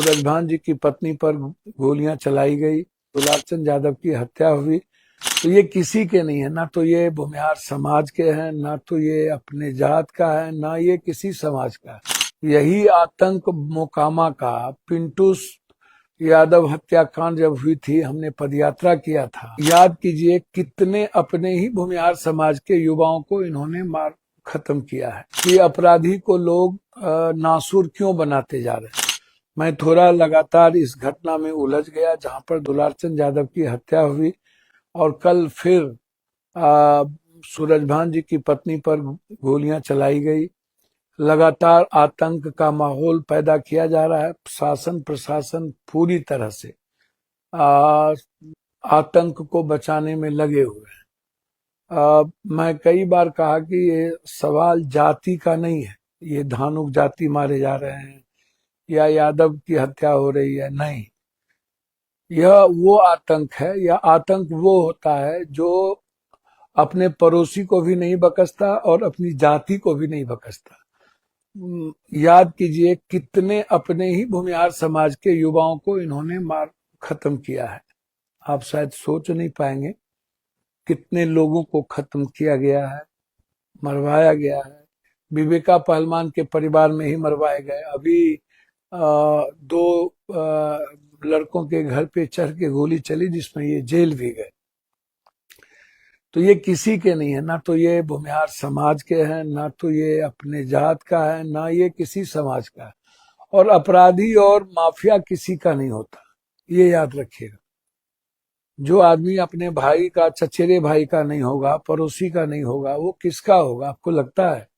सूरजभान जी की पत्नी पर गोलियां चलाई गई, दुलारचंद यादव की हत्या हुई। तो ये किसी के नहीं है, ना तो ये भूमिहार समाज के हैं, ना तो ये अपने जात का है, ना ये किसी समाज का है। यही आतंक मोकामा का पिंटू यादव हत्याकांड जब हुई थी, हमने पदयात्रा किया था। याद कीजिए कितने अपने ही भूमिहार समाज के युवाओं को इन्होंने मार खत्म किया है। कि अपराधी को लोग नासूर क्यों बनाते जा रहे हैं। मैं थोड़ा लगातार इस घटना में उलझ गया जहां पर दुलारचंद यादव की हत्या हुई और कल फिर सूरजभान जी की पत्नी पर गोलियां चलाई गई। लगातार आतंक का माहौल पैदा किया जा रहा है। शासन प्रशासन पूरी तरह से आतंक को बचाने में लगे हुए हैं। मैं कई बार कहा कि ये सवाल जाति का नहीं है, ये धानुक जाति मारे जा रहे हैं या यादव की हत्या हो रही है, नहीं। यह वो आतंक है, यह आतंक वो होता है जो अपने पड़ोसी को भी नहीं बकसता और अपनी जाति को भी नहीं बकसता। याद कीजिए कितने अपने ही भूमिहार समाज के युवाओं को इन्होंने मार खत्म किया है। आप शायद सोच नहीं पाएंगे कितने लोगों को खत्म किया गया है, मरवाया गया है। विवेका पहलवान के परिवार में ही मरवाए गए। अभी दो लड़कों के घर पे चढ़ के गोली चली जिसमें ये जेल भी गए। तो ये किसी के नहीं है, ना तो ये भूमिहार समाज के हैं, ना तो ये अपने जात का है, ना ये किसी समाज का है। और अपराधी और माफिया किसी का नहीं होता, ये याद रखिएगा। जो आदमी अपने भाई का, चचेरे भाई का नहीं होगा, पड़ोसी का नहीं होगा, वो किसका होगा आपको लगता है?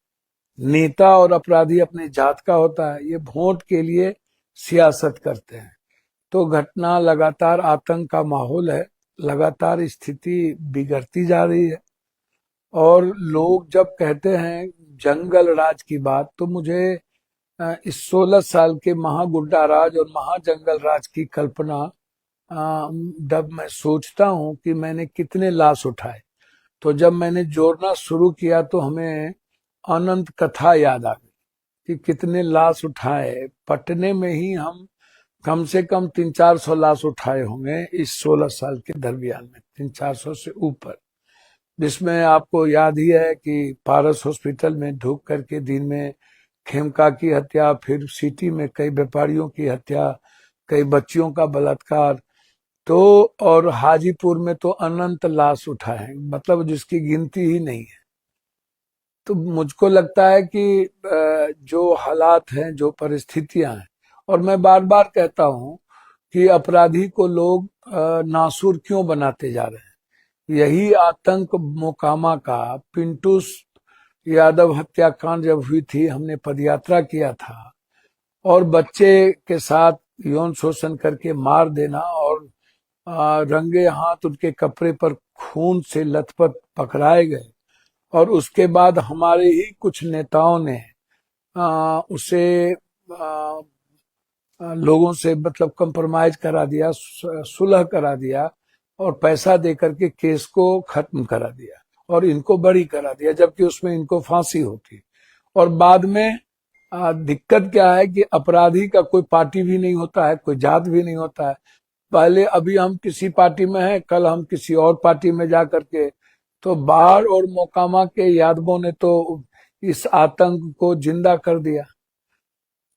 नेता और अपराधी अपने जात का होता है। ये वोट के लिए सियासत करते हैं। तो घटना लगातार आतंक का माहौल है, लगातार स्थिति बिगड़ती जा रही है। और लोग जब कहते हैं जंगल राज की बात, तो मुझे इस 16 साल के महागुंडा राज और महाजंगल राज की कल्पना जब मैं सोचता हूं कि मैंने कितने लाश उठाए, तो जब मैंने जोड़ना शुरू किया तो हमें अनंत कथा याद आ गई कि कितने लाश उठाए। पटने में ही हम कम से कम 300-400 लाश उठाए होंगे इस 16 साल के दरमियान में, 300-400 से ऊपर। जिसमें आपको याद ही है कि पारस हॉस्पिटल में ढूक करके दिन में खेमका की हत्या, फिर सिटी में कई व्यापारियों की हत्या, कई बच्चियों का बलात्कार, तो और हाजीपुर में तो अनंत लाश उठाए, मतलब जिसकी गिनती ही नहीं है। तो मुझको लगता है कि जो हालात हैं, जो परिस्थितियां हैं, और मैं बार बार कहता हूं कि अपराधी को लोग नासूर क्यों बनाते जा रहे हैं। यही आतंक मोकामा का पिंटू यादव हत्याकांड जब हुई थी, हमने पदयात्रा किया था। और बच्चे के साथ यौन शोषण करके मार देना और रंगे हाथ उनके कपड़े पर खून से लथपथ पकड़ाए गए। और उसके बाद हमारे ही कुछ नेताओं ने उसे लोगों से मतलब कंप्रोमाइज करा दिया, सुलह करा दिया और पैसा दे करके केस को खत्म करा दिया और इनको बरी करा दिया, जबकि उसमें इनको फांसी होती। और बाद में दिक्कत क्या है कि अपराधी का कोई पार्टी भी नहीं होता है, कोई जात भी नहीं होता है। पहले अभी हम किसी पार्टी में हैं, कल हम किसी और पार्टी में जा करके, तो बाढ़ और मोकामा के यादवों ने तो इस आतंक को जिंदा कर दिया।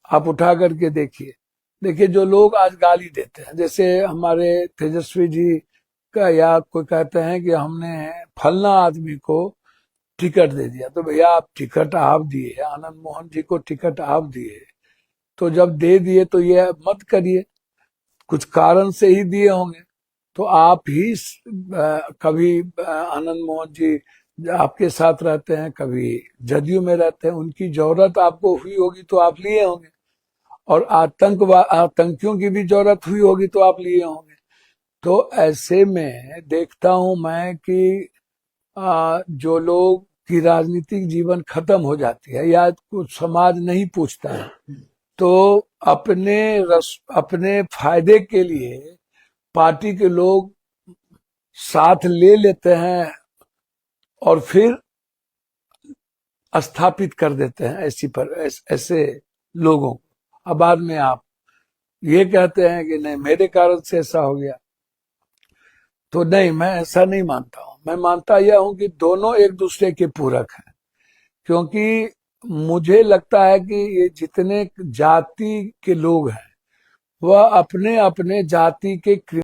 आप उठा करके देखिए। देखिए जो लोग आज गाली देते हैं, जैसे हमारे तेजस्वी जी का, या कोई कहते हैं कि हमने फलना आदमी को टिकट दे दिया, तो भैया आप टिकट आप दिए, आनंद मोहन जी को टिकट आप दिए, तो जब दे दिए तो ये मत करिए, कुछ कारण से ही दिए होंगे। तो आप ही कभी आनंद मोहन जी आपके साथ रहते हैं, कभी जदयू में रहते हैं, उनकी जरूरत आपको हुई होगी तो आप लिए होंगे, और आतंकियों की भी जरूरत हुई होगी तो आप लिए होंगे। तो ऐसे में देखता हूं मैं कि जो लोग की राजनीतिक जीवन खत्म हो जाती है या कुछ समाज नहीं पूछता है, तो अपने फायदे के लिए पार्टी के लोग साथ ले लेते हैं और फिर स्थापित कर देते हैं ऐसे लोगों को। अब बाद में आप ये कहते हैं कि नहीं मेरे कारण से ऐसा हो गया। तो नहीं, मैं ऐसा नहीं मानता हूं। मैं मानता यह हूं कि दोनों एक दूसरे के पूरक हैं। क्योंकि मुझे लगता है कि ये जितने जाति के लोग हैं वह अपने अपने जाति के